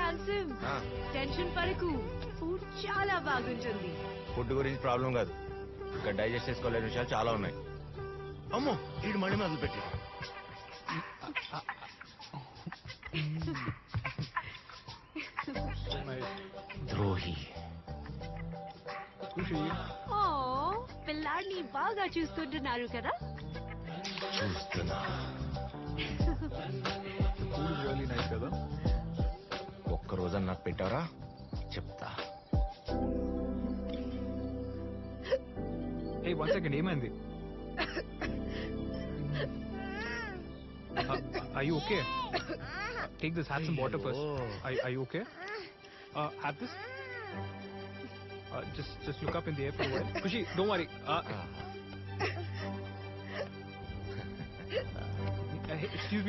Handsome tension పడకు food చాలా బాగుంటుంది ఫుడ్ గురించి ప్రాబ్లం కాదు ఇక్కడ డైజెస్ట్ చేసుకోలేని విషయాలు చాలా ఉన్నాయి. అమ్మో వీడు మళ్ళీ మొదలు పెట్టి ద్రోహి. ఓ పిల్లాడిని బాగా చూసుకుంటున్నారు కదా చూస్తున్నా. కదా ఒక్కరోజు నాకు పెట్టారా చెప్తా. ఏ 1 సెకండ్ ఏమైంది? Are you okay? Take this, have some water first. Are you okay? Have this. Just look up in the air for a while. Kushi, don't worry. Hey, excuse me.